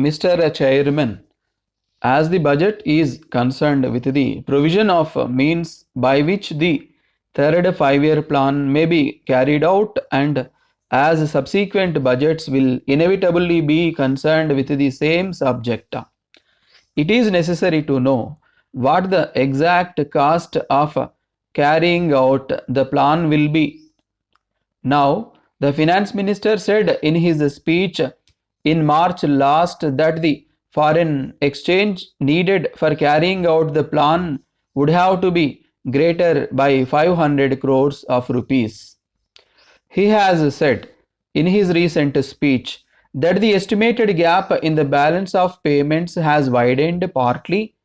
Mr. Chairman, as the budget is concerned with the provision of means by which the third five-year plan may be carried out, and as subsequent budgets will inevitably be concerned with the same subject, it is necessary to know what the exact cost of carrying out the plan will be. Now, the finance minister said in his speech in March last that the foreign exchange needed for carrying out the plan would have to be greater by 500 crores of rupees. He has said in his recent speech that the estimated gap in the balance of payments has widened partly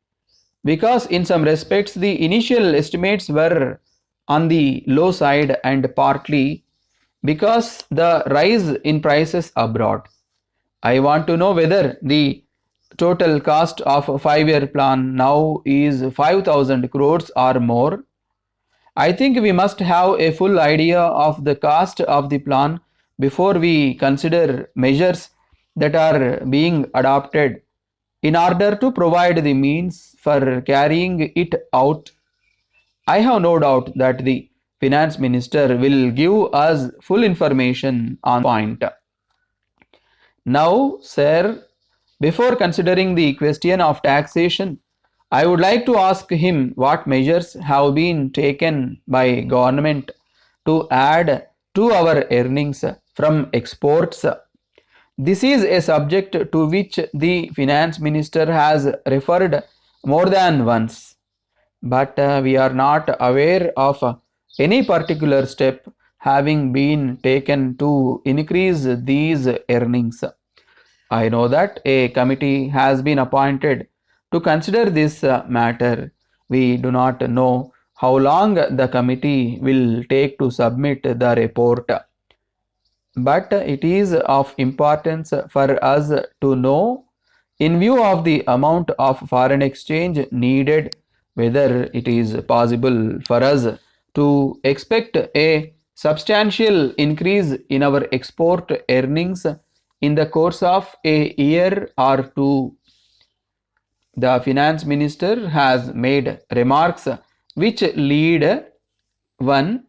because in some respects the initial estimates were on the low side and partly because the rise in prices abroad. I want to know whether the total cost of a 5-year plan now is 5,000 crores or more. I think we must have a full idea of the cost of the plan before we consider measures that are being adopted in order to provide the means for carrying it out. I have no doubt that the finance minister will give us full information on the point. Now, sir, before considering the question of taxation, I would like to ask him what measures have been taken by government to add to our earnings from exports. This is a subject to which the finance minister has referred more than once, but we are not aware of any particular step having been taken to increase these earnings. I know that a committee has been appointed to consider this matter. We do not know how long the committee will take to submit the report, but it is of importance for us to know, in view of the amount of foreign exchange needed, whether it is possible for us to expect a substantial increase in our export earnings in the course of a year or two. The finance minister has made remarks which lead one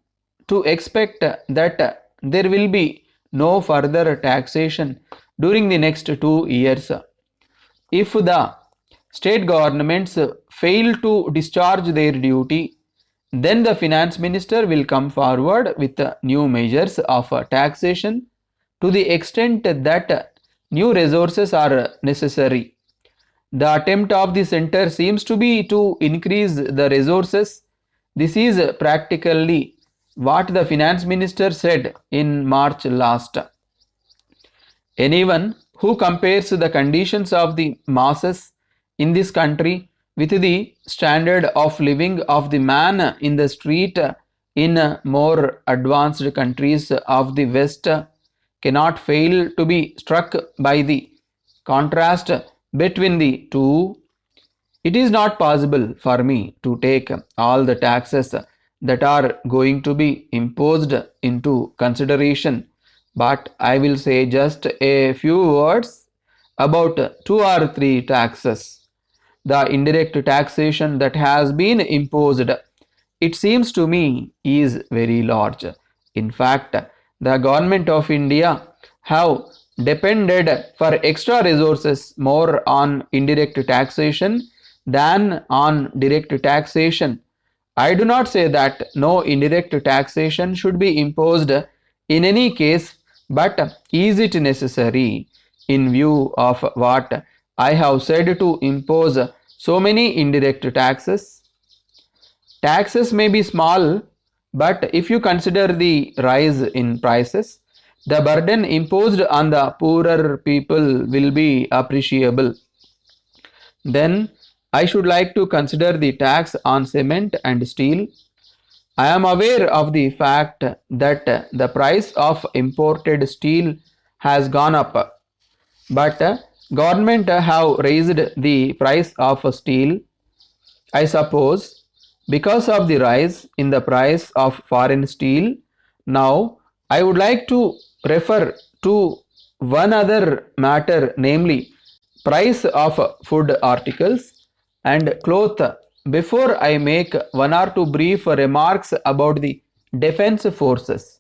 to expect that there will be no further taxation during the next 2 years. If the state governments fail to discharge their duty, then the finance minister will come forward with new measures of taxation to the extent that new resources are necessary. The attempt of the center seems to be to increase the resources. This is practically what the finance minister said in March last. Anyone who compares the conditions of the masses in this country with the standard of living of the man in the street in more advanced countries of the West cannot fail to be struck by the contrast between the two. It is not possible for me to take all the taxes that are going to be imposed into consideration, but I will say just a few words about two or three taxes. The indirect taxation that has been imposed, it seems to me, is very large. In fact, the government of India have depended for extra resources more on indirect taxation than on direct taxation. I do not say that no indirect taxation should be imposed in any case, but is it necessary in view of what I have said to impose so many indirect taxes? Taxes may be small, but if you consider the rise in prices, the burden imposed on the poorer people will be appreciable. Then I should like to consider the tax on cement and steel. I am aware of the fact that the price of imported steel has gone up, but government have raised the price of steel, I suppose, because of the rise in the price of foreign steel. Now I would like to refer to one other matter, namely price of food articles and cloth. Before I make one or two brief remarks about the defense forces,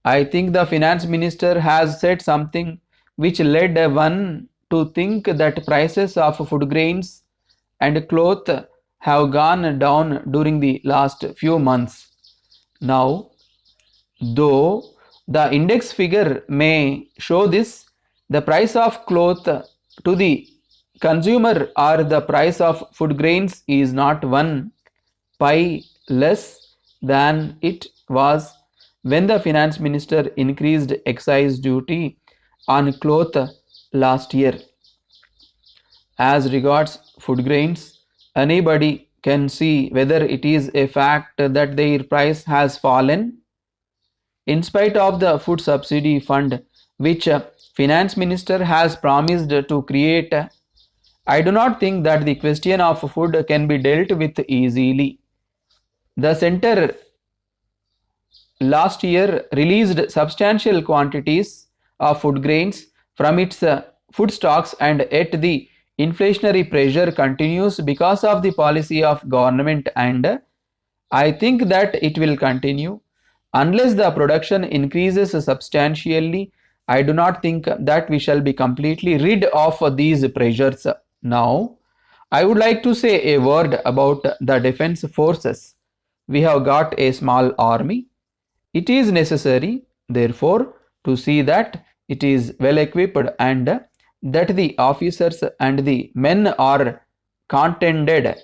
I think the finance minister has said something which led one to think that prices of food grains and cloth have gone down during the last few months. Now, though the index figure may show this, the price of cloth to the consumer or the price of food grains is not one pi less than it was when the finance minister increased excise duty on cloth last year. As regards food grains, anybody can see whether it is a fact that their price has fallen in spite of the food subsidy fund which finance minister has promised to create. I do not think that the question of food can be dealt with easily. The center last year released substantial quantities of food grains from its food stocks, and yet the inflationary pressure continues because of the policy of government, and I think that it will continue unless the production increases substantially. I do not think that we shall be completely rid of these pressures. Now, I would like to say a word about the defense forces. We have got a small army. It is necessary, therefore, to see that it is well equipped and that the officers and the men are contented.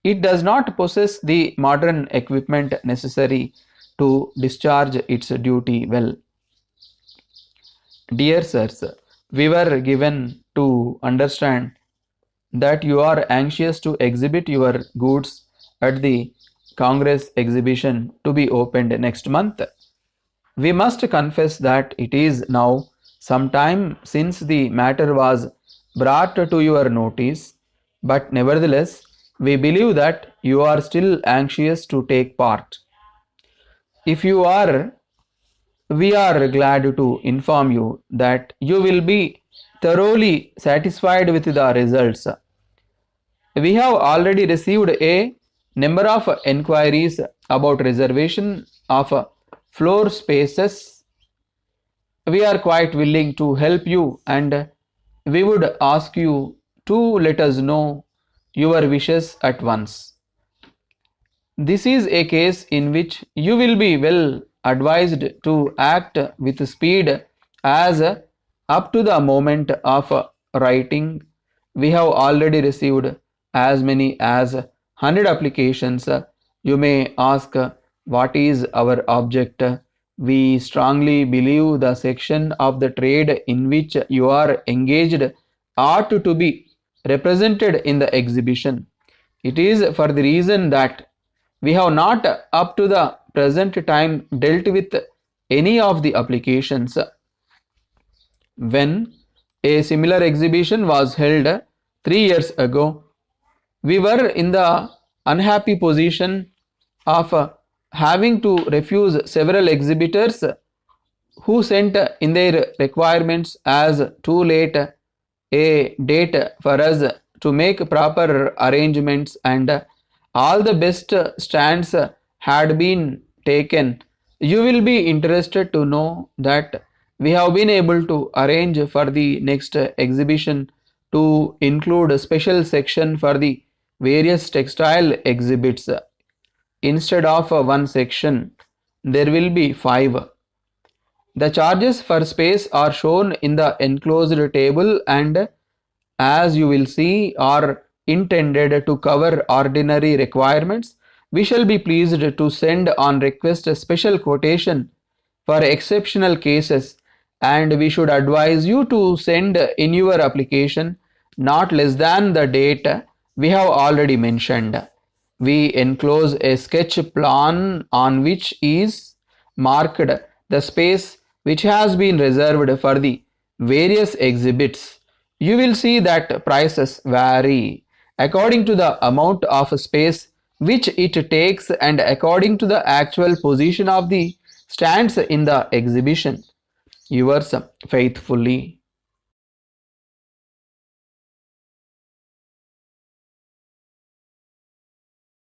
It does not possess the modern equipment necessary to discharge its duty well. Dear sirs, we were given to understand that you are anxious to exhibit your goods at the Congress exhibition to be opened next month. We must confess that it is now some time since the matter was brought to your notice, but nevertheless, we believe that you are still anxious to take part. If you are, we are glad to inform you that you will be thoroughly satisfied with the results. We have already received a number of enquiries about reservation of floor spaces. We are quite willing to help you, and we would ask you to let us know your wishes at once. This is a case in which you will be well advised to act with speed, as up to the moment of writing we have already received as many as 100 applications. You may ask, what is our object? We strongly believe the section of the trade in which you are engaged ought to be represented in the exhibition. It is for the reason that we have not up to the present time dealt with any of the applications. When a similar exhibition was held 3 years ago, we were in the unhappy position of having to refuse several exhibitors who sent in their requirements as too late a date for us to make proper arrangements, and all the best stands had been taken. You will be interested to know that we have been able to arrange for the next exhibition to include a special section for the various textile exhibits. Instead of one section, there will be 5. The charges for space are shown in the enclosed table, and as you will see, are intended to cover ordinary requirements. We shall be pleased to send on request a special quotation for exceptional cases, and we should advise you to send in your application not less than the date we have already mentioned. We enclose a sketch plan on which is marked the space which has been reserved for the various exhibits. You will see that prices vary according to the amount of space which it takes and according to the actual position of the stands in the exhibition. Yours faithfully,